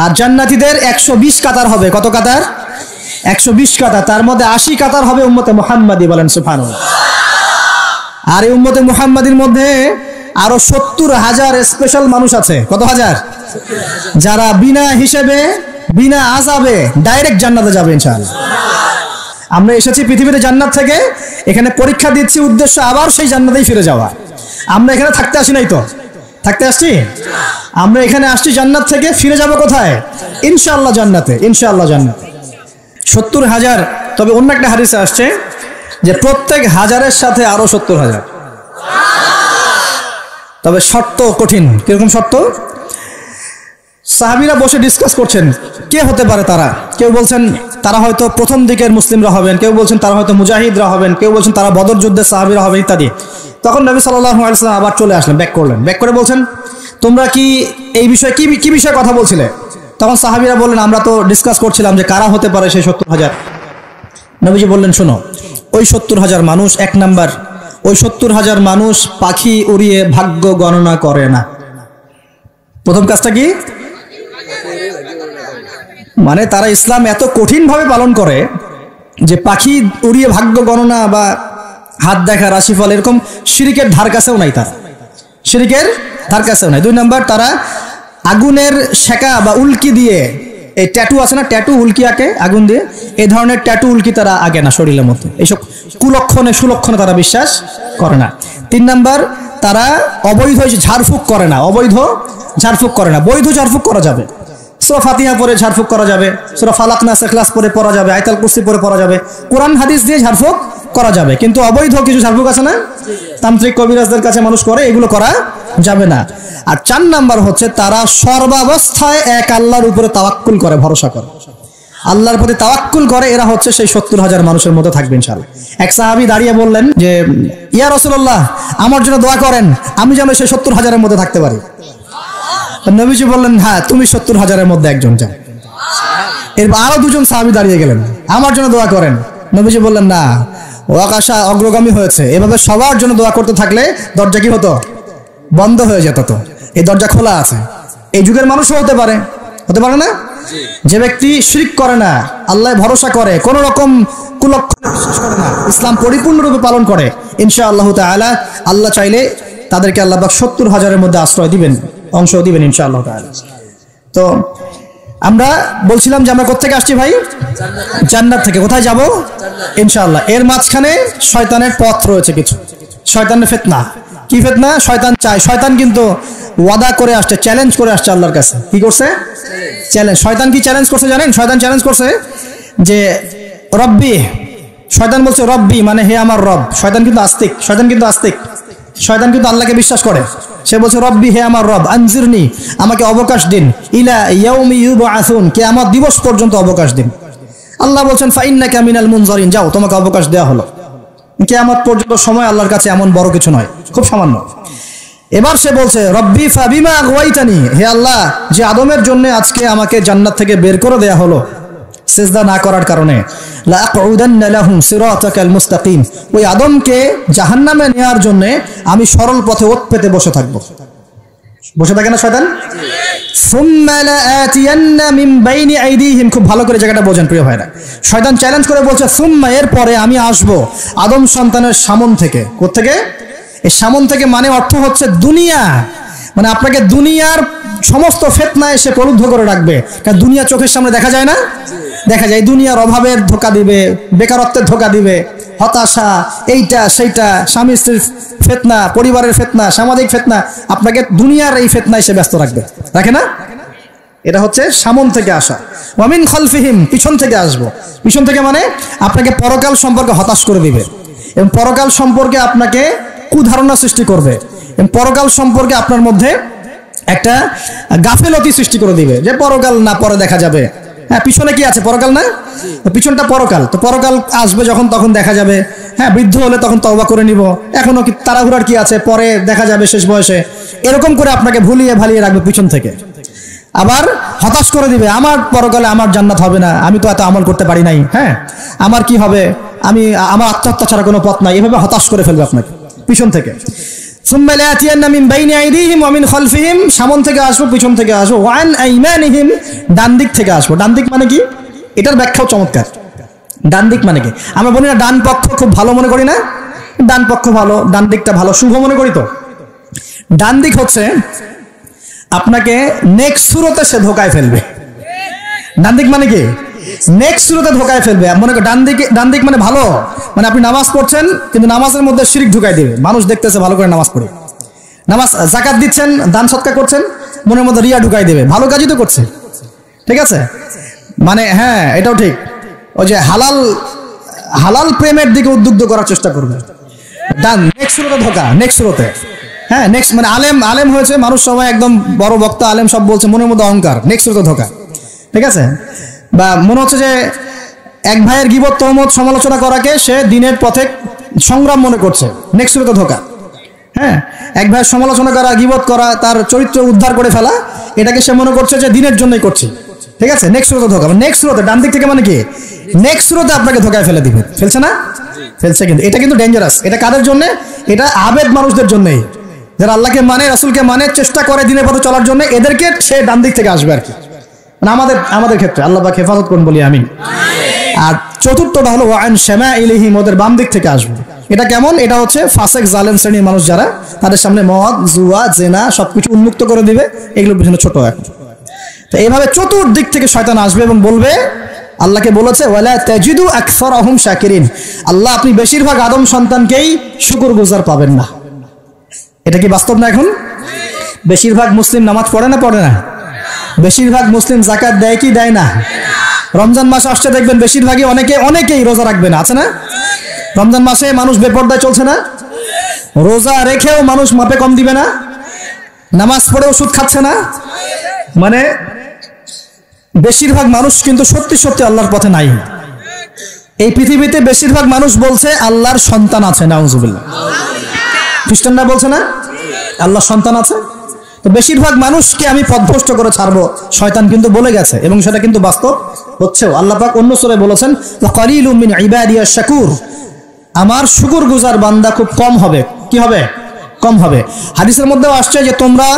আর জান্নাতীদের 120 কাতার হবে। কত কাতার? 120 কাতার। তার মধ্যে 80 কাতার হবে উম্মতে মুহাম্মাদি, বলেন সুবহানাল্লাহ। আর এই উম্মতে মুহাম্মাদির মধ্যে আরো 70,000 স্পেশাল মানুষ আছে। কত হাজার? যারা বিনা হিসেবে বিনা আযাবে ডাইরেক্ট জান্নাতে যাবে ইনশাআল্লাহ। আমরা এসেছি পৃথিবীতে জান্নাত থেকে, এখানে পরীক্ষা দিচ্ছি, উদ্দেশ্য আবার সেই জান্নাতেই ফিরে যাওয়া। আমরা এখানে থাকতে আসি নাই তো, থাকতে আসছি। আমরা এখানে আসছি জান্নাত থেকে, ফিরে যাব কোথায়? ইনশাআল্লাহ জান্নাতে, ইনশাআল্লাহ জান্নাতে। 70,000। তবে অন্য একটা হাদিসে আসছে যে প্রত্যেক হাজারের সাথে আরো 70,000। তবে শর্ত কঠিন। কিরকম শর্ত? সাহাবীরা বসে ডিসকাস করছেন কে হতে পারে তারা। কেউ বলছেন তারা হয়তো প্রথম দিকের মুসলিমরা হবেন, কেউ বলছেন তারা হয়তো মুজাহিদরা হবেন, কেউ বলছেন তারা বদর যুদ্ধের সাহাবীরা হবেন ইত্যাদি। তখন নবী সাল্লাল্লাহু আলাইহি ওয়াসাল্লাম আবার চলে আসলেন, ব্যাক করলেন। ব্যাক করে বলছেন তোমরা কি এই বিষয়ে কি বিষয়ে কথা বলছিলে? তখন সাহাবীরা বললেন আমরা তো ডিসকাস করছিলাম যে কারা হতে পারে সেই 70,000। নবীজি বললেন শোনো, ওই 70,000 মানুষ, এক নাম্বার, ওই 70,000 মানুষ পাখি উড়িয়ে ভাগ্য গণনা করে না। প্রথম কাজটা কি? মানে তারা ইসলাম এত কঠিন ভাবে পালন করে যে পাখি উড়িয়ে ভাগ্য গণনা বা হাত দেখা, রাশিফল, এরকম শিরিকের ধার কাছেও নাই। তারা শিরিকের ধার কাছেও নাই। 2 নাম্বার, তারা আগুনের শেকা বা উল্কি দিয়ে, এই ট্যাটু আছে না, ট্যাটু উল্কি আঁকে আগুন দিয়ে, এই ধরনের ট্যাটু উল্কি তারা আগে না শরীরের মধ্যে। এইসব কুলক্ষণে সুলক্ষণে তারা বিশ্বাস করে না। 3 নাম্বার, তারা অবৈধ ঝাড়ফুঁক করে না। অবৈধ ঝাড়ফুঁক করে না। বৈধ ঝাড়ফুঁক করা যাবে, সূরা ফাতিহা পড়ে ঝাড়ফুঁক করা যাবে, সূরা ফালাক নাস ইখলাস পড়ে পড়া যাবে, আয়াতুল কুরসি পড়ে পড়া যাবে, কোরআন হাদিস দিয়ে ঝাড়ফুঁক করা যাবে। কিন্তু অবৈধ কিছু ঝাড়ফুঁক আছে না, তান্ত্রিক কবিরাজদের কাছে মানুষ করে, এগুলো করা যাবে না। আর 4 নাম্বার হচ্ছে তারা সর্বাবস্থায় এক আল্লাহর উপরে তাওয়াক্কুল করে, ভরসা করে, আল্লাহর প্রতি তাওয়াক্কুল করে। এরা হচ্ছে সেই 70,000 মানুষের মধ্যে থাকবে ইনশাআল্লাহ। এক সাহাবী দাঁড়িয়ে বললেন যে ইয়া রাসূলুল্লাহ, আমার জন্য দোয়া করেন, আমি যেন সেই 70,000-এর মধ্যে থাকতে পারি। নবীজি বললেন হ্যাঁ, তুমি 70,000-এর মধ্যে একজন যাও। এরপর আরো 2 জন সাহাবী দাঁড়িয়ে গেলেন, আমার জন্য দোয়া করেন। নবীজি বললেন না, ওয়াকাশা অগ্রগামী হয়েছে। এভাবে সবার জন্য দোয়া করতে থাকলে দরজা কি হতো? বন্ধ হয়ে যেত। তো এই দরজা খোলা আছে। এই যুগের মানুষও হতে পারে, হতে পারে না? যে ব্যক্তি শিরক করে না, আল্লাহ ভরসা করে, কোন রকম কুলক্ষণে বিশ্বাস করে না, ইসলাম পরিপূর্ণরূপে পালন করে, ইনশাআল্লাহ তাআলা আল্লাহ চাইলে তাদেরকে আল্লাহ পাক 70,000-এর মধ্যে আশ্রয় দিবেন, অংশ দিবেন ইনশাআল্লাহ তাআলা। তো আমরা বলছিলাম যে আমরা কোথা থেকে আসছি ভাই? জান্নাত থেকে। কোথায় যাব? ইনশাআল্লাহ। এর মাঝখানে শয়তানের পথ রয়েছে কিছু, শয়তানের ফিতনা। কি ফিতনা? শয়তান চায়, শয়তান কিন্তু ওয়াদা করে আসছে, চ্যালেঞ্জ করে আসছে আল্লাহর কাছে। কি করছে? চ্যালেঞ্জ। শয়তান কি চ্যালেঞ্জ করছে জানেন? শয়তান চ্যালেঞ্জ করছে যে রব্বি, শয়তান বলছে রব্বি মানে হে আমার রব। শয়তান কিন্তু আস্তিক, শয়তান কিন্তু আস্তিক, শয়তান কিন্তু আল্লাহকে বিশ্বাস করে। সে বলছে রব্বি, হে আমার রব, আনজিরনি, আমাকে অবকাশ দিন, ইলা ইয়াউমি ইউবআসুন, কিয়ামত দিবস পর্যন্ত অবকাশ দিন। আল্লাহ বলছেন ফাইন্নাকা মিনাল মুনজারিন, যাও, তোমাকে অবকাশ দেওয়া হলো। কিয়ামত পর্যন্ত সময় আল্লাহর কাছে এমন বড় কিছু নয়, খুব সামান্য। এবার সে বলছে রব্বি ফাবিমা আগওয়াইতানি, হে আল্লাহ, যে আদমের জন্য আজকে আমাকে জান্নাত থেকে বের করে দেয়া হলো সিজদা না করার কারণে, লা আকুদান্না লাহুম সিরাতাকাল মুস্তাকিম, ওই আদমকে জাহান্নামে নেওয়ার জন্য আমি সরল পথে ওত পেতে বসে থাকবো। বসে থাকে না শয়তান? সুম্মা লাআতিয়ান্না মিন বাইনি আইদিহিম, খুব ভালো করে জায়গাটা বোঝেন প্রিয় ভাইরা। শয়তান চ্যালেঞ্জ করে বলছে সুম্মা, এর পরে আমি আসব আদম সন্তানের সামন থেকে। কোথা থেকে? এই সামন থেকে মানে অর্থ হচ্ছে দুনিয়া, মানে আপনাকে দুনিয়ার সমস্ত ফিতনা এসে প্রলুব্ধ করে রাখবে। কারণ দুনিয়া চোখের সামনে দেখা যায় না, দেখা যায়। দুনিয়ার অভাবের ধোঁকা দিবে, বেকারত্বের ধোঁকা দিবে, হতাশা, এইটা সেইটা, স্বামী স্ত্রীর ফিতনা, পরিবারের ফিতনা, সামাজিক ফিতনা, আপনাকে দুনিয়ার এই ফিতনা এসে ব্যস্ত রাখবে, রাখে না? এটা হচ্ছে সামন থেকে আসা। ওয়া মিন খালফিহিম, পিছন থেকে আসবো। পিছন থেকে মানে আপনাকে পরকাল সম্পর্কে হতাশ করে দিবে, এবং পরকাল সম্পর্কে আপনাকে কুধারণা সৃষ্টি করবে, এবং পরকাল সম্পর্কে আপনার মধ্যে একটা গাফেলতি সৃষ্টি করে দিবে যে পরকাল না, পরে দেখা যাবে। হ্যাঁ, পিছনে কি আছে? পরকাল না? পিছনটা পরকাল। তো পরকাল আসবে যখন, তখন দেখা যাবে। হ্যাঁ, বৃদ্ধ হলে তখন তওবা করে নিব, এখনো কি তাড়াহুড়ার কি আছে, পরে দেখা যাবে শেষ বয়সে। এরকম করে আপনাকে ভুলিয়ে ভালিয়ে রাখবে পিছন থেকে। আবার হতাশ করে দিবে, আমার পরকালে আমার জান্নাত হবে না, আমি তো এত আমল করতে পারি নাই, হ্যাঁ, আমার কি হবে, আমার আত্মহত্যা ছাড়া কোনো পথ নাই, এভাবে হতাশ করে ফেলবে আপনাকে পিছন থেকে। সুম্মা লায়াতিয়ান্না মিন বাইনি আইদিহিম ওয়া মিন খালফিহিম, সামন থেকে আসবো, পিছন থেকে আসবো, ওয়া আন আইমানিহিম, ডান দিক থেকে আসবো। ডান দিক মানে কি? এটার ব্যাখ্যাও চমৎকার। ডান দিক মানে কি? আমরা বলি না ডান পক্ষ খুব ভালো মনে করি না? ডান পক্ষ ভালো, ডান দিকটা ভালো, শুভ মনে করি তো। ডান দিক হচ্ছে আপনাকে নেক্সট সুরতে সে ধোকায় ফেলবে। ডান দিক মানে কি? নেক্সট সুরতে ধোকায় ফেলবে। মনে করেন ডান দিক মানে ভালো, মানে আপনি নামাজ পড়ছেন কিন্তু নামাজের মধ্যে শিরক ঢুকাই দিবে। মানুষ দেখতেছে ভালো করে নামাজ পড়ে, নামাজ যাকাত দিচ্ছেন, দান সৎকা করছেন, মনের মধ্যে রিয়া ঢুকাই দেবে। ভালো কাজই তো করছে, ঠিক আছে? মানে হ্যাঁ, এটাও ঠিক। ওই যে হালাল প্রেমের দিকে উদ্বুদ্ধ করার চেষ্টা করবে। ডান নেক্সট সুরতে ধোকা, নেক্সট সুরতে। হ্যাঁ, নেক্সট মানে আলেম হয়েছে মানুষ, সবাই একদম বড় বক্তা, আলেম সব বলছে, মনের মধ্যে অহংকার, নেক্সট সুরতে ধোকা, ঠিক আছে? বা মনে হচ্ছে যে এক ভাইয়ের গীবত, তহমত, সমালোচনা করাকে সে দিনের পথে সংগ্রাম মনে করছে, নেক্সট সুরতে ধোকা। হ্যাঁ, এক ভাইয়ের সমালোচনা করা, গীবত করা, তার চরিত্র উদ্ধার করে ফেলা, এটাকে সে মনে করছে যে দিনের জন্যই করছে, ঠিক আছে? নেক্সট সুরতে ধোকা। নেক্সট সুরতে ডান দিক থেকে মানে কি? নেক্সট সুরতে আপনাকে ধোকায় ফেলে দিবে। ফেলছে না? ফেলছে। কিন্তু এটা কিন্তু ডেঞ্জারাস। এটা কাদের জন্য? এটা আবেদ মানুষদের জন্যই, যারা আল্লাহকে মানে, রাসূলকে মানে, চেষ্টা করে দিনের পথে চলার জন্য, এদেরকে সে ডান দিক থেকে আসবে আর কি। মানে আমাদের ক্ষেত্রে আল্লাহ পাক হেফাজত করুন বলি আমিন। আর চতুর্থটা হলো ওয়া আন শামাইলিহিম, ওদের বাম দিক থেকে আসবে। এটা কেমন? এটা হচ্ছে ফাসেক জালেম শ্রেণীর মানুষ যারা, তাদের সামনে মদ, জুয়া, জেনা সবকিছু উন্মুক্ত করে দিবে। এগুলোর পিছনে ছোট এখন। তো এইভাবে চতুর্দিক থেকে শয়তান আসবে এবং বলবে, আল্লাহকে বলেছে ওয়ালা তাজিদু আকসারহুম শাকিরিন, আল্লাহ আপনি বেশিরভাগ আদম সন্তানকেই শুকরগুজার পাবেন না। এটা কি বাস্তব না? এখন বেশিরভাগ মুসলিম নামাজ পড়ে না? পড়ে না? বেশিরভাগ মুসলিম যাকাত দেয় কি দেয় না? রমজান মাস আসছে দেখবেন বেশিরভাগই অনেকেই রোজা রাখবে না, আছে না? রমজান মাসে মানুষ বেপরদায় চলছে না? রোজা রেখেও মানুষ মাপে কম দিবে না? নামাজ পড়েও সুদ খাচ্ছে না? মানে বেশিরভাগ মানুষ কিন্তু সত্যি সত্যি আল্লাহর পথে নাই। এই পৃথিবীতে বেশিরভাগ মানুষ বলছে আল্লাহর সন্তান আছে, নাউজুবিল্লাহ। খ্রিস্টানরা বলছে না আল্লাহর সন্তান আছে? তো বেশিরভাগ মানুষকে আমি পথভ্রষ্ট করে ছাড়বো, শয়তান কিন্তু বলে গেছে, এবং সেটা কিন্তু বাস্তব হচ্ছেও। আল্লাহ পাক অন্য সূরায় বলেছেন ওয়া কালিলুম মিন ইবাদিয়াশ শাকুর, আমার শুকরগুজার বান্দা খুব কম হবে। কি হবে? কম হবে। হাদিসের মধ্যেও আসছে যে তোমরা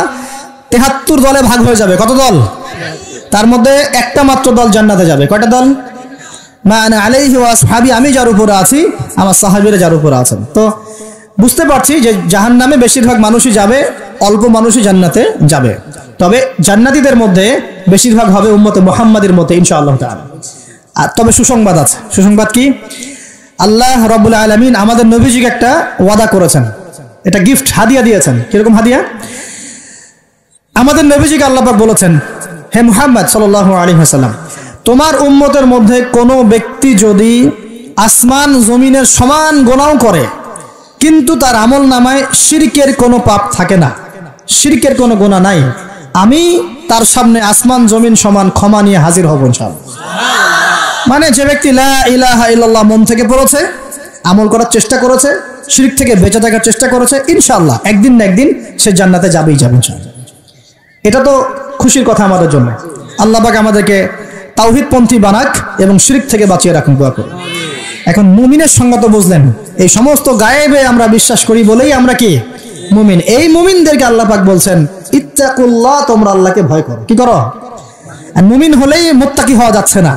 ৭৩ দলে ভাগ হয়ে যাবে। কত দল? তার মধ্যে একটা মাত্র দল জান্নাতে যাবে। কয়টা দল? মা আনা আলাইহি ওয়া আসহাবি, আমি যার উপরে আছি, আমার সাহাবীরা যার উপরে আছেন। তো বুঝতে পারছি যে জাহান্নামে বেশিরভাগ মানুষই যাবে, অল্প মানুষই জান্নাতে যাবে। তবে জান্নাতীদের মধ্যে বেশিরভাগ হবে উম্মতে মুহাম্মাদের মতে ইনশাআল্লাহ তাআলা। আর তবে সুসংবাদ আছে। সুসংবাদ কি? আল্লাহ রাব্বুল আলামিন আমাদের নবীজিকে একটা ওয়াদা করেছেন, এটা গিফট, হাদিয়া দিয়েছেন। কিরকম হাদিয়া? আমাদের নবীজিকে আল্লাহ পাক বলেছেন, হে মুহাম্মদ সাল্লাল্লাহু আলাইহি ওয়াসাল্লাম, তোমার উম্মতের মধ্যে কোনো ব্যক্তি যদি আসমান জমিনের সমান গুনাহ করে কিন্তু তার আমল নামায় শিরকের কোনো পাপ থাকে না, শিরকের কোনো গুনাহ নাই, আমি তার সামনে আসমান জমিন সমান ক্ষমা নিয়ে হাজির হব ইনশাআল্লাহ। মানে যে ব্যক্তি লা ইলাহা ইল্লাল্লাহ মন থেকে পড়েছে, আমল করার চেষ্টা করেছে, শিরক থেকে বেঁচে থাকার চেষ্টা করেছে, ইনশাআল্লাহ একদিন না একদিন সে জান্নাতে যাবেই যাবে ইনশাআল্লাহ। এটা তো খুশির কথা আমাদের জন্য। আল্লাহ পাক আমাদেরকে তাওহীদপন্থী বানাক এবং শিরক থেকে বাঁচিয়ে রাখুন, দোয়া করি। এখন মুমিনের সংজ্ঞা তো বুঝলেন, এই সমস্ত গায়েবে আমরা বিশ্বাস করি বলেই আমরা কি মুমিন। এই মুমিনদেরকে আল্লাহ পাক বলছেন ইত্তাকুল্লাহ, তোমরা আল্লাহকে ভয় করো। কি করো? আর মুমিন হলেই মুত্তাকি হওয়া যাচ্ছে না।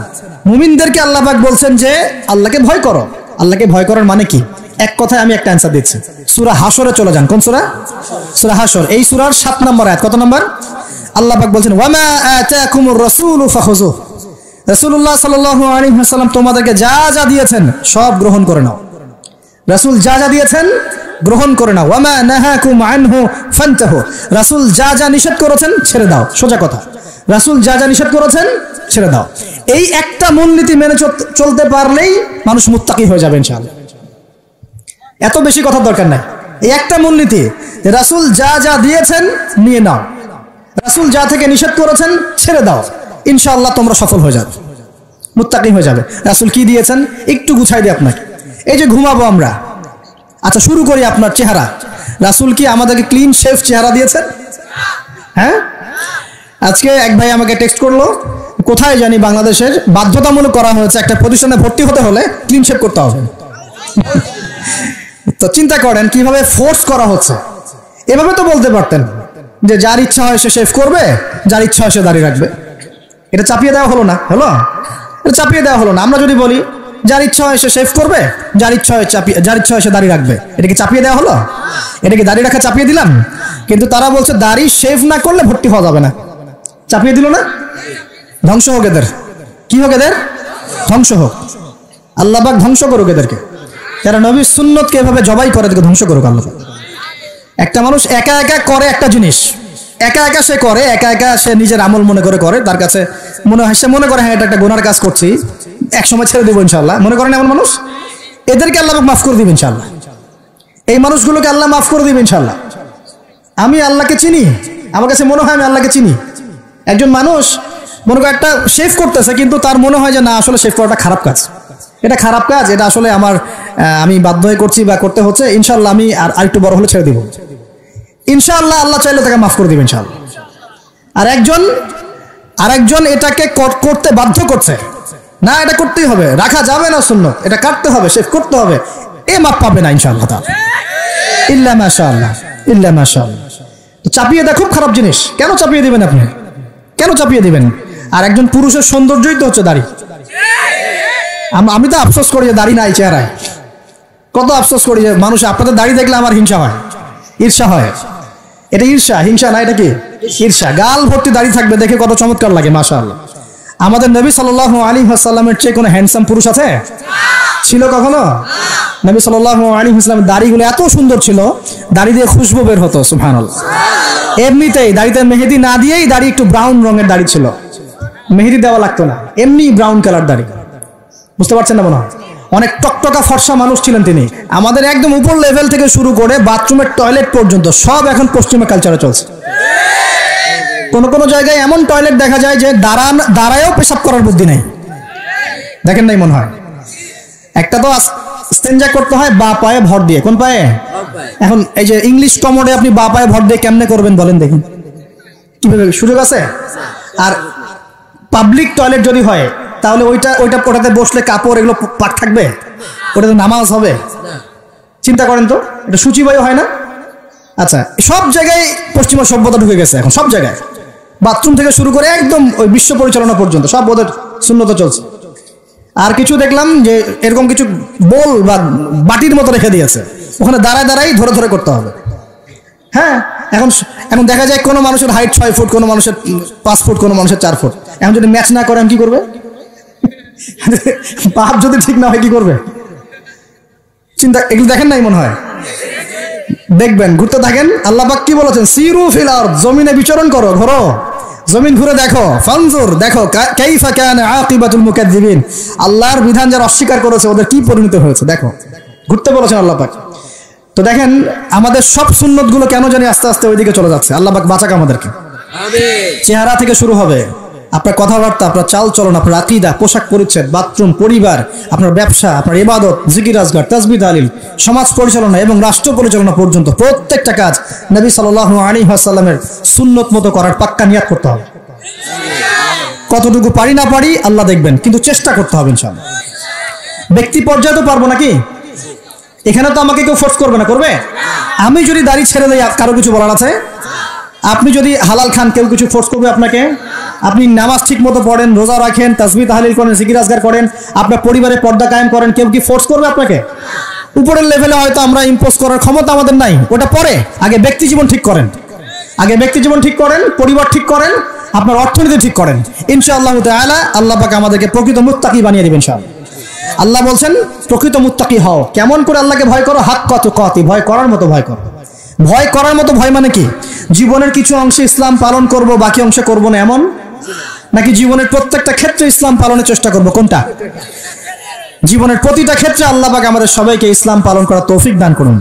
মুমিনদেরকে আল্লাহ পাক বলছেন যে আল্লাহকে ভয় করো। আল্লাহকে ভয় করার মানে কি? এক কথায় আমি একটা অ্যানসার দিচ্ছি। সূরা হাশরে চলে যান। কোন সূরা? সূরা হাশর। এই সূরার ৭ নম্বর আয়াত। কত নম্বর? আল্লাহ পাক বলছেন ওয়ামা আতাকুমুর রাসূলু ফাখুযুহু, রাসূলুল্লাহ সাল্লাল্লাহু আলাইহি ওয়াসাল্লাম তোমাদেরকে যা যা দিয়েছেন সব গ্রহণ করে নাও। রাসূল যা যা দিয়েছেন গ্রহণ করে নাও। ওয়ামা নাহাকুম আনহু ফান্তাহু, রাসূল যা যা নিষেধ করেছেন ছেড়ে দাও। সোজা কথা, রাসূল যা যা নিষেধ করেছেন ছেড়ে দাও। এই একটা মূলনীতি মেনে চলতে পারলেই মানুষ মুত্তাকি হয়ে যাবে ইনশাআল্লাহ। এত বেশি কথার দরকার নাই। এই একটা মূলনীতি, রাসূল যা যা দিয়েছেন নিয়ে নাও, রাসূল যা থেকে নিষেধ করেছেন ছেড়ে দাও, ইনশাআল্লাহ তোমরা সফল হয়ে যাবে, মুত্তাকি হয়ে যাবে। রাসূল কি দিয়েছেন একটু গুছাই দিই আপনাকে। এই যে ঘুমাবো আমরা, আচ্ছা শুরু করি আপনার চেহারা। রাসূল কি আমাদেরকে ক্লিন শেভ চেহারা দিয়েছেন? হ্যাঁ, আজকে এক ভাই আমাকে টেক্সট করলো, কোথায় জানি বাংলাদেশের বাধ্যতামূলক করা হয়েছে একটা প্রতিষ্ঠানে ভর্তি হতে হলে ক্লিন শেভ করতে হবে। তো চিন্তা করেন কিভাবে ফোর্স করা হচ্ছে। এভাবে তো বলতে পারতেন যে যার ইচ্ছা হয় সে শেভ করবে, যার ইচ্ছা হয় সে দাড়ি রাখবে। এটা চাপিয়ে দেওয়া হলো না, হলো? এটা চাপিয়ে দেওয়া হলো না। আমরা যদি বলি যার ইচ্ছা হয় সে শেভ করবে, যার ইচ্ছা হয় সে দাড়ি রাখবে, এটা কি চাপিয়ে দেওয়া হলো? এটা কি দাড়ি রাখা চাপিয়ে দিলাম? কিন্তু তারা বলছে দাড়ি শেভ না করলে ভর্তি হওয়া যাবে না। চাপিয়ে দিল না? ধ্বংস হোক এদের। কি হোক এদের? ধ্বংস হোক। আল্লাহ পাক ধ্বংস করুক এদেরকে। যারা নবীর সুন্নতকে এভাবে জবাই করে এদেরকে ধ্বংস করুক আল্লাহ পাক। একটা মানুষ একা একা করে একটা জিনিস, একা একা সে করে, একা একা সে নিজের আমল মনে করে, তার কাছে মনে হয়, সে মনে করে হ্যাঁ এটা একটা গুনার কাজ করছি, এক সময় ছেড়ে দিব ইনশাআল্লাহ, মনে করেন এমন মানুষ, এদেরকে আল্লাহ পাক মাফ করে দিবেন ইনশাআল্লাহ। এই মানুষগুলোকে আল্লাহ মাফ করে দিবেন ইনশাআল্লাহ। আমি আল্লাহকে চিনি, আমার কাছে মনে হয় আমি আল্লাহকে চিনি। একজন মানুষ মনে করে একটা শেভ করতেছে, কিন্তু তার মনে হয় যে না আসলে শেভ করাটা খারাপ কাজ, এটা খারাপ কাজ, এটা আসলে আমি বাধ্য হয়ে করছি বা করতে হচ্ছে, ইনশাআল্লাহ আমি আর একটু বড় হলে ছেড়ে দিব, ইনশাআল্লাহ আল্লাহ চাইলে তাকে মাফ করে দিবেন ইনশাআল্লাহ। আর একজন এটাকে করতে বাধ্য করছে, না এটা করতেই হবে, রাখা যাবে না সুন্নত, এটা কাটতে হবে, শেভ করতে হবে, এ মাফ পাবে না ইনশাআল্লাহ তাআলা, ইল্লা মাশাআল্লাহ, ইল্লা মাশাআল্লাহ। তো চাপিয়ে দেওয়া খুব খারাপ জিনিস। কেন চাপিয়ে দিবেন আপনি? কেন চাপিয়ে দিবেন? আর একজন পুরুষের সৌন্দর্যই তো হচ্ছে দাড়ি। আমি তো আফসোস করি যে দাড়ি নাই চেহারায়, কত আফসোস করি যে মানুষ, আপনাদের দাড়ি দেখলে আমার হিংসা হয়, ঈর্ষা হয়। এটা ঈর্ষা, হিংসা না, এটা কি ঈর্ষা। গাল ভর্তি দাড়ি থাকবে, দেখে কত চমৎকার লাগে মাশাআল্লাহ। আমাদের নবী সাল্লাল্লাহু আলাইহি ওয়াসাল্লামের চেয়ে কোনো হ্যান্ডসাম পুরুষ আছে? ছিল কখনো? নবী সাল্লাল্লাহু আলাইহি ওয়াসাল্লামের দাড়িগুলো এত সুন্দর ছিল, দাড়ি দিয়ে খুশবু বের হতো, সুবহানাল্লাহ। এমনিতেই দাড়িতে মেহেদি না দিয়েই দাড়ি একটু ব্রাউন রঙের দাড়ি ছিল, মেহেদি দেওয়া লাগতো না, এমনি ব্রাউন কালার দাড়ি। বুঝতে পারছেন না মনে হয়? অনেক টকটকা ফর্সা মানুষ ছিলেন তিনি। আমাদের একদম উপর লেভেল থেকে শুরু করে বাথরুমের টয়লেট পর্যন্ত সব এখন পশ্চিমা কালচারে চলছে। কোন কোন জায়গায় এমন টয়লেট দেখা যায় যে দাঁড়ায়ও পেশাব করার বুদ্ধি নেই, দেখেন নাই মনে হয়? একটা তো স্টেঞ্জা করতে হয় বা পায়ে ভর দিয়ে। কোন পায়ে? এখন এই যে ইংলিশ কমোডে আপনি বা পায়ে ভর দিয়ে কেমনে করবেন বলেন দেখুন, কিভাবে সুযোগ আছে? আর পাবলিক টয়লেট যদি হয় তাহলে ওটাতে বসলে কাপড় এগুলো পাক থাকবে? ওটাতে নামাজ হবে? চিন্তা করেন তো, এটা সূচিবায়ু হয় না? আচ্ছা, সব জায়গায় পশ্চিমা সভ্যতা ঢুকে গেছে এখন, সব জায়গায়, বাথরুম থেকে শুরু করে একদম ওই বিশ্ব পরিচালনা পর্যন্ত সব ওদের শূন্যতা চলছে। আর কিছু দেখলাম যে এরকম কিছু বোল বা বাটির মতো রেখে দিয়েছে, ওখানে দাঁড়ায় দাঁড়াই ধরে ধরে করতে হবে। হ্যাঁ, এখন দেখা যায় কোনো মানুষের হাইট 6 ফুট, কোনো মানুষের 5 ফুট, কোনো মানুষের 4 ফুট। এখন যদি ম্যাচ না করেন কি করবে? পাপ যদি ঠিক না হয় কি করবে? চিন্তা, এগুলো দেখেন নাই মনে হয়? দেখবেন, ঘুরতে থাকেন। আল্লাহ পাক কি বলেছেন? সিরু ফিল আরদ, জমিনে বিচরণ করো, ঘোরো, জমিন ঘুরে দেখো, ফানজুর, দেখো কাইফা কানা আকিবাতুল মুকাজ্জিবিন, আল্লাহর বিধান যারা অস্বীকার করেছে ওদের কি পরিণতি হয়েছে দেখো। ঘুরতে বলেছেন আল্লাহ পাক। তো দেখেন আমাদের সব সুন্নতগুলো কেন জানি আস্তে আস্তে ওইদিকে চলে যাচ্ছে। আল্লাহ পাক বাঁচাক আমাদেরকে। চেহারা থেকে শুরু হবে, আপনার কথাবার্তা, আপনার চাল চলন, আপনার আকীদা, পোশাক পরিচ্ছদ, বাথরুম, পরিবার, আপনার ব্যবসা, আপনার ইবাদত, জিকির আজগার, তাসবিহ তাহলিল, সমাজ পরিচালনা এবং রাষ্ট্র পরিচালনা পর্যন্ত প্রত্যেকটা কাজ নবী সাল্লাল্লাহু আলাইহি ওয়াসাল্লামের সুন্নত মতো করার পাক্কা নিয়াত করতে হবে। কতটুকু পারি না পারি আল্লাহ দেখবেন, কিন্তু চেষ্টা করতে হবে ইনশাআল্লাহ। ব্যক্তি পর্যায়ে তো পারবো নাকি? এখানে তো আমাকে কেউ ফোর্স করবে না, করবে? আমি যদি দাড়ি ছেড়ে দেই কারো কিছু বলার আছে? আপনি যদি হালাল খান কেউ কিছু ফোর্স করবে আপনাকে? আপনি নামাজ ঠিক মতো পড়েন, রোজা রাখেন, তাসবিহ তাহলিল করেন, জিকির আজগার করেন, আপনার পরিবারে পর্দা কায়েম করেন, কেউ কি ফোর্স করবে আপনাকে? উপরের লেভেলে হয়তো আমরা ইম্পোজ করার ক্ষমতা আমাদের নাই, ওটা পরে। আগে ব্যক্তি জীবন ঠিক করেন, আগে ব্যক্তি জীবন ঠিক করেন, পরিবার ঠিক করেন, আপনার অর্থনীতি ঠিক করেন। ইনশাআল্লাহ তাআলা আল্লাহ পাক আমাদেরকে প্রকৃত মুত্তাকি বানিয়ে দিবেন ইনশাআল্লাহ। আল্লাহ বলছেন প্রকৃত মুত্তাকি হও। কেমন করে আল্লাহকে ভয় করো? হাক্কা তুকাতি, ভয় করার মতো ভয় করো। ভয় করার মতো ভয় মানে কি? জীবনের কিছু অংশে ইসলাম পালন করব, বাকি অংশে করব না, এমন? নাকি জীবনের প্রত্যেকটা ক্ষেত্রে ইসলাম পালনের চেষ্টা করব? কোনটা? জীবনের প্রতিটা ক্ষেত্রে আল্লাহ পাক আমাদের সবাইকে ইসলাম পালন করার তৌফিক দান করুন।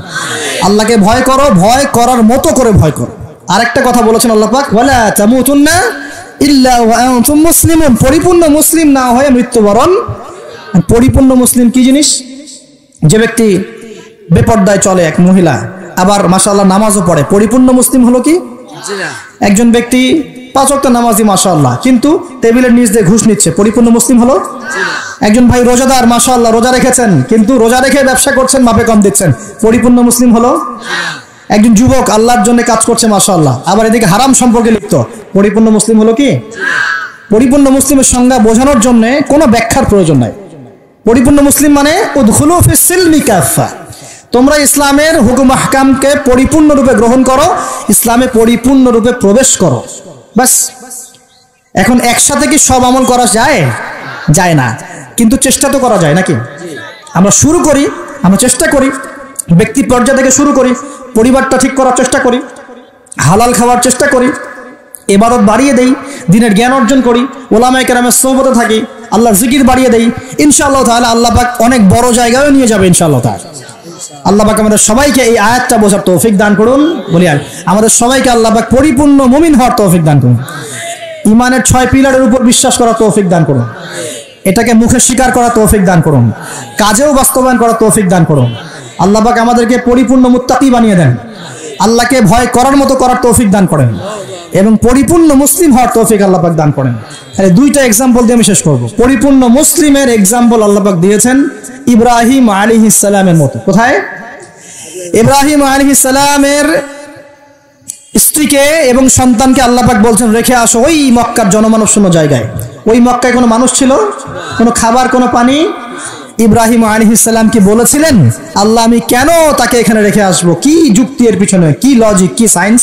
আল্লাহকে ভয় করো, ভয় করার মতো করে ভয় করো। আরেকটা কথা বলেছেন আল্লাহ পাক, ওয়ালা তামুতুন্না ইল্লা ওয়া আনতুম মুসলিমুন, পরিপূর্ণ মুসলিম না হয়ে মৃত্যুবরণ। পরিপূর্ণ মুসলিম কি জিনিস? যে ব্যক্তি বেপর্দায় চলে, এক মহিলা, আবার মাশাআল্লাহ নামাজও পড়ে, পরিপূর্ণ মুসলিম হলো কি? একজন ব্যক্তি 5 ওয়াক্ত নামাজি মাশাআল্লাহ, কিন্তু টেবিলের নিচ দিয়ে ঘুষ নিচ্ছে, পরিপূর্ণ মুসলিম হলো? একজন ভাই রোজাদার, মাশাআল্লাহ রোজা রেখেছেন, কিন্তু রোজা রেখে ব্যবসা করছেন, মাপে কম দিচ্ছেন, পরিপূর্ণ মুসলিম হলো? একজন যুবক আল্লাহর জন্য কাজ করছে মাশাআল্লাহ, আবার এদিকে হারাম সম্পর্কে লিপ্ত, পরিপূর্ণ মুসলিম হলো কি? পরিপূর্ণ মুসলিমের সংজ্ঞা বোঝানোর জন্য কোনো ব্যাখ্যার প্রয়োজন নাই। পরিপূর্ণ মুসলিম মানে উদখুলু ফিস সিলমি কাফা, তোমরা ইসলামের হুকুম আহকামকে পরিপূর্ণরূপে গ্রহণ করো, ইসলামে পরিপূর্ণরূপে প্রবেশ করো, বাস। এখন একসাথে কি সব আমল করা যায়? যায় না, কিন্তু চেষ্টা তো করা যায় নাকি? আমরা শুরু করি, আমরা চেষ্টা করি, ব্যক্তি পর্যায় থেকে শুরু করি, পরিবারটা ঠিক করার চেষ্টা করি, হালাল খাওয়ার চেষ্টা করি, ইবাদত বাড়িয়ে দেই, দ্বীনের জ্ঞান অর্জন করি, ওলামায়ে কেরামের সোহবতে থাকি, আল্লাহর জিকির বাড়িয়ে দেই, ইনশাআল্লাহ তাআলা আল্লাহ পাক অনেক বড় জায়গায় নিয়ে যাবে ইনশাআল্লাহ তাআলা। আল্লাহ পাক আমাদের সবাইকে এই আয়াতটা বোঝার তৌফিক দান করুন। বলি আমাদের সবাইকে আল্লাহ পাক পরিপূর্ণ মুমিন হওয়ার তৌফিক দান করুন, ইমানের 6 পিলারের উপর বিশ্বাস করার তৌফিক দান করুন, এটাকে মুখে স্বীকার করার তৌফিক দান করুন, কাজেও বাস্তবায়ন করার তৌফিক দান করুন। আল্লাহ পাক আমাদেরকে পরিপূর্ণ মুত্তাকি বানিয়ে দেন, আল্লাহকে ভয় করার মতো করার তৌফিক দান করেন, এবং পরিপূর্ণ মুসলিম হওয়ার তৌফিক আল্লাহ পাক দান করেন। তাহলে দুইটা এক্সাম্পল দিয়ে আমি শেষ করব। পরিপূর্ণ মুসলিমের এক্সাম্পল আল্লাহ পাক দিয়েছেন ইব্রাহিম আলাইহিস সালামের মতো। কোথায়? ইব্রাহিম আলাইহিস সালামের স্ত্রীকে এবং সন্তানকে আল্লাহ পাক বলছেন রেখে আসো ওই মক্কার জনমানব শূন্য জায়গায়। ওই মক্কায় কোনো মানুষ ছিল? কোনো খাবার, কোনো পানি? ইব্রাহিম আলাইহিস সালাম কি বলেছিলেন আল্লাহ আমি কেন তাকে এখানে রেখে আসবো? কি যুক্তি এর পিছনে, কি লজিক, কি সায়েন্স?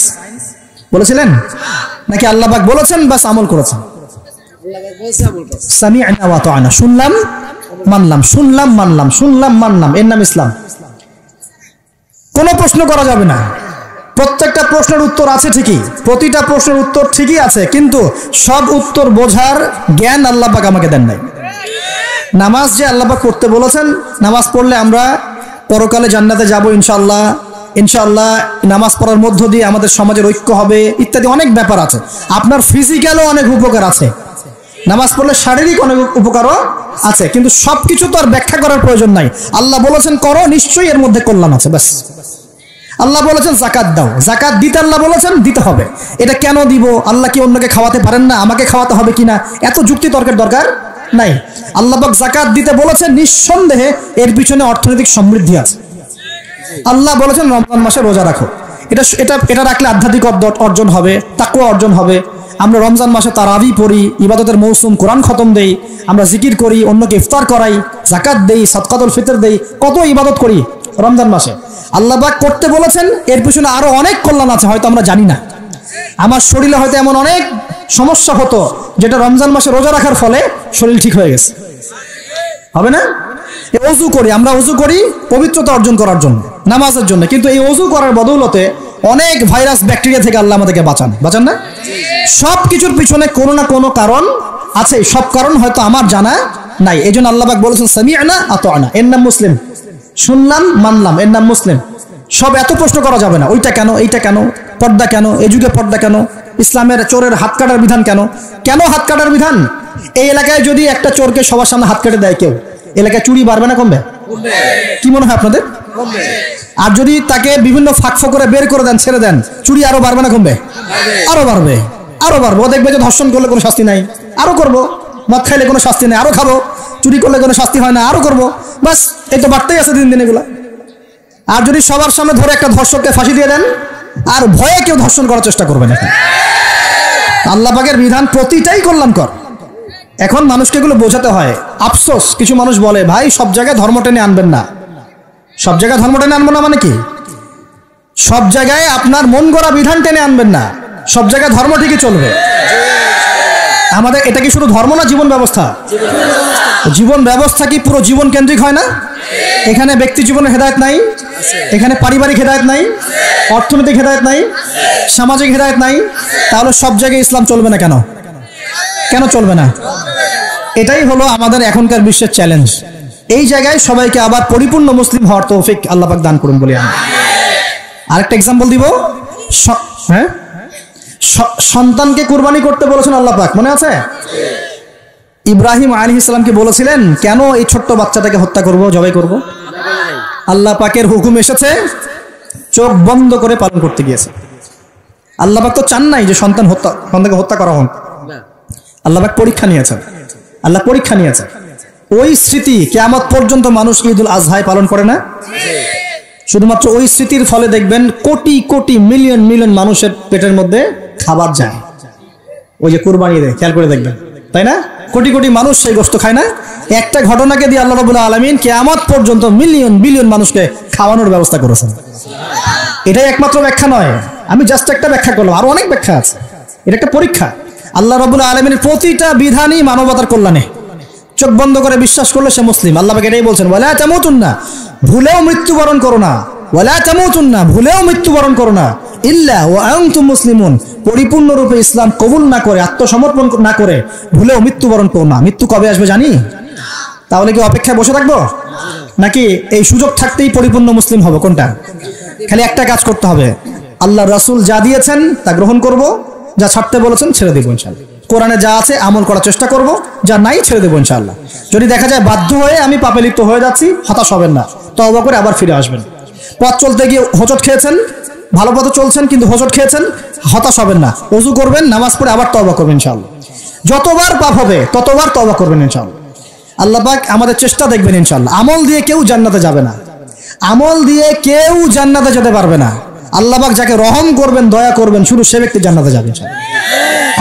বলেছিলেন নাকি আল্লাহ পাক বলেছেন বাস আমল করেছেন? সামি'না ওয়া আতা'না, শুনলাম মানলাম, শুনলাম মানলাম, শুনলাম মানলাম, এর নাম ইসলাম। কোনো প্রশ্ন করা যাবে না। প্রত্যেকটা প্রশ্নের উত্তর আছে ঠিকই, প্রতিটা প্রশ্নের উত্তর ঠিকই আছে, কিন্তু সব উত্তর বোঝার জ্ঞান আল্লাহ পাক আমাকে দেন নাই। নামাজ যে আল্লাহ পাক পড়তে বলেছেন, নামাজ পড়লে আমরা পরকালে জান্নাতে যাব ইনশাআল্লাহ, ইনশাআল্লাহ নামাজ পড়ার মধ্য দিয়ে আমাদের সমাজের ঐক্য হবে, ইত্যাদি অনেক ব্যাপার আছে। আপনার ফিজিক্যালও অনেক উপকার আছে, নামাজ পড়লে শারীরিক অনেক উপকারও আছে, কিন্তু সবকিছু তো আর ব্যাখ্যা করার প্রয়োজন নাই। আল্লাহ বলেছেন করো, নিশ্চয়ই এর মধ্যে কল্যাণ আছে, ব্যাস। আল্লাহ বলেছেন যাকাত দাও, যাকাত দিতে আল্লাহ বলেছেন দিতে হবে। এটা কেন দিব? আল্লাহ কি অন্যকে খাওয়াতে পারেন না? আমাকে খাওয়াতে হবে কিনা? এত যুক্তি তর্কের দরকার নাই। আল্লাহ পাক যাকাত দিতে বলেছেন, নিঃসন্দেহে এর পিছনে অর্থনৈতিক সমৃদ্ধি আছে। আল্লাহ বলেছেন রমজান মাসে রোজা রাখো, এটা এটা এটা রাখলে আধ্যাত্মিক অর্জন হবে, তাকওয়া অর্জন হবে। আমরা রমজান মাসে তারাবি পড়ি, ইবাদতের মৌসুম, কোরআন খতম দেই, আমরা জিকির করি, অন্যকে ইফতার করাই, যাকাত দেই, সাদকাতুল ফিতর দেই, কত ইবাদত করি রমজান মাসে। আল্লাহ পাক করতে বলেছেন, এর পিছনে আরো অনেক কল্যাণ আছে, হয়তো আমরা জানি না। আমার শরীরে হয়তো এমন অনেক সমস্যা হতো যেটা রমজান মাসে রোজা রাখার ফলে শরীর ঠিক হয়ে গেছে, হবে না? ওযু করি, আমরা ওযু করি পবিত্রতা অর্জন করার জন্য, নামাজের জন্য, কিন্তু এই ওযু করার বদৌলতে অনেক ভাইরাস ব্যাকটেরিয়া থেকে আল্লাহ আমাদেরকে বাঁচান না? সব কিছুর পিছনে কোনো না কোনো কারণ আছে, সব কারণ হয়তো আমার জানা নাই। এই জন্য আল্লাহ পাক বলেছেন সামি'না আতা'না, এর নাম মুসলিম, শুনলাম মানলাম, এর নাম মুসলিম। সব এত প্রশ্ন করা যাবে না, ওইটা কেন, এইটা কেন, পর্দা কেন, এই যুগে পর্দা কেন, ইসলামের চোরের হাত কাটার বিধান কেন? কেন হাত কাটার বিধান? এই এলাকায় যদি একটা চোরকে সবার সামনে হাত কেটে দেয় কেউ, এলাকায় চুরি বাড়বে না কমবে? কি মনে হয় আপনাদের? আর যদি তাকে বিভিন্ন ফাঁক করে বের করে দেন, ছেড়ে দেন, চুরি আরো বাড়বে না কমবে? আরো বাড়বে, আরো বাড়বো। দেখবে যে ধর্ষণ করলে কোনো শাস্তি নাই, আরো করবো। মদ খাইলে কোনো শাস্তি নেই, আরো খাবো। চুরি করলে কোনো শাস্তি হয় না, আরো করবো। বাস, এই তো বাড়তেই আছে দিন দিন এগুলা। আর যদি সবার সামনে ধরে একটা ধর্ষককে ফাঁসি দিয়ে দেন, আর ভয়ে কেউ ধর্ষণ করার চেষ্টা করবে না। আল্লাহ পাকের বিধান প্রতিটাই কল্যাণকর। এখন মানুষকে এগুলো বোঝাতে হয়। আফসোস, কিছু মানুষ বলে ভাই সব জায়গায় ধর্ম টেনে আনবেন না। সব জায়গায় ধর্ম টেনে আনবো না মানে কি? সব জায়গায় আপনার মন গড়া বিধান টেনে আনবেন না, সব জায়গায় ধর্ম ঠিকই চলবে। আমাদের এটা কি শুধু ধর্ম না, জীবন ব্যবস্থা? জীবন ব্যবস্থা কি পুরো জীবন কেন্দ্রিক হয় না? এখানে ব্যক্তি জীবনের হেদায়েত নাই, এখানে পারিবারিক হেদায়েত নাই, অর্থনৈতিক হেদায়েত নাই, সামাজিক হেদায়েত নাই। তাহলে সব জায়গায় ইসলাম চলবে না কেন? কেন চলবে না? এটাই হলো আমাদের এখনকার বিশ্বের চ্যালেঞ্জ। এই জায়গায় সবাইকে আবার পরিপূর্ণ মুসলিম হওয়ার তৌফিক আল্লাহ পাক দান করুন বলি আমি। আরেকটা এক্সাম্পল দিব। হ্যাঁ, সন্তানকে কুরবানি করতে বলেছেন আল্লাহ পাক, মনে আছে? ইব্রাহিম আলাইহিস সালামকে বলেছিলেন কেন এই ছোট্ট বাচ্চাটাকে হত্যা করব, জবাই করব? আল্লাহ পাকের হুকুম এসেছে, চোখ বন্ধ করে পালন করতে গিয়েছে। আল্লাহ পাক তো চান নাই যে সন্তানকে হত্যা করা হোক। আল্লাহ পাক পরীক্ষা নিয়েছেন, আল্লাহ পরীক্ষা নিয়েছেন। ওই স্মৃতি কিয়ামত পর্যন্ত মানুষ ঈদুল আজহায় পালন করে না? শুধুমাত্র ওই স্মৃতির ফলে দেখবেন কোটি কোটি মিলিয়ন মিলিয়ন মানুষের পেটের মধ্যে খাবার যায়। ওই যে কুরবানি দেয়, খেয়াল করে দেখবেন, তাই না? কোটি কোটি মানুষ সেই গোশত খায় না? একটা ঘটনাকে দিয়ে আল্লাহ রাব্বুল আলামিন কিয়ামত পর্যন্ত মিলিয়ন বিলিয়ন মানুষকে খাওয়ানোর ব্যবস্থা করেছেন। এটাই একমাত্র ব্যাখ্যা নয়, আমি জাস্ট একটা ব্যাখ্যা করলাম, আরো অনেক ব্যাখ্যা আছে। এটা একটা পরীক্ষা। আল্লাহ রাব্বুল আলামিনের প্রতিটা বিধানই মানবতার কল্যাণে। চোখ বন্ধ করে বিশ্বাস করলে সে মুসলিম। আল্লাহ পাক এটাই বলছেন, ওয়ালা তামুতুন্না, ভুলেও মৃত্যুবরণ করো না, ওয়ালা তামুতুন্না, ভুলেও মৃত্যুবরণ করো না, ইল্লা ওয়া আনতুম মুসলিমুন, পরিপূর্ণরূপে ইসলাম কবুল না করে, আত্মসমর্পণ না করে ভুলেও মৃত্যুবরণ করো না। মৃত্যু কবে আসবে জানি? তাহলে কি অপেক্ষায় বসে থাকবো, নাকি এই সুযোগ থাকতেই পরিপূর্ণ মুসলিম হবো? কোনটা? খালি একটা কাজ করতে হবে, আল্লাহ রাসূল যা দিয়েছেন তা গ্রহণ করব, যা ছাড়তে বলেছেন ছেড়ে দেবো ইনশাআল্লাহ। কোরআনে যা আছে আমল করার চেষ্টা করব, যা নাই ছেড়ে দেবো ইনশাআল্লাহ। যদি দেখা যায় বাধ্য হয়ে আমি পাপে লিপ্ত হয়ে যাচ্ছি, হতাশ হবেন না, তওবা করে আবার ফিরে আসবেন। পথ চলতে গিয়ে হোঁচট খেয়েছেন, ভালো পথে চলছেন কিন্তু হোঁচট খেয়েছেন, হতাশ হবেন না, ওযু করবেন, নামাজ পড়ে আবার তওবা করবেন ইনশাআল্লাহ। যতবার পাপ হবে ততবার তওবা করবেন ইনশাআল্লাহ। আল্লাহ পাক আমাদের চেষ্টা দেখবেন ইনশাআল্লাহ। আমল দিয়ে কেউ জান্নাতে যাবে না, আমল দিয়ে কেউ জান্নাতে যেতে পারবে না। আল্লাহ পাক যাকে রহম করবেন, দয়া করবেন, শুধু সে ব্যক্তি জান্নাতে যাবে ইনশাআল্লাহ।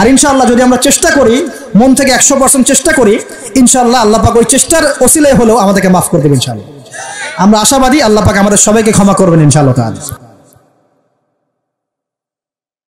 আর ইনশাআল্লাহ যদি আমরা চেষ্টা করি, মন থেকে 100% চেষ্টা করি, ইনশাআল্লাহ আল্লাহ পাক ওই চেষ্টার ওসিলায় হলেও আমাদেরকে মাফ করে দেবেন ইনশাআল্লাহ। আমরা আশাবাদী আল্লাহ পাক আমাদের সবাইকে ক্ষমা করবেন ইনশাআল্লাহ তাআলা।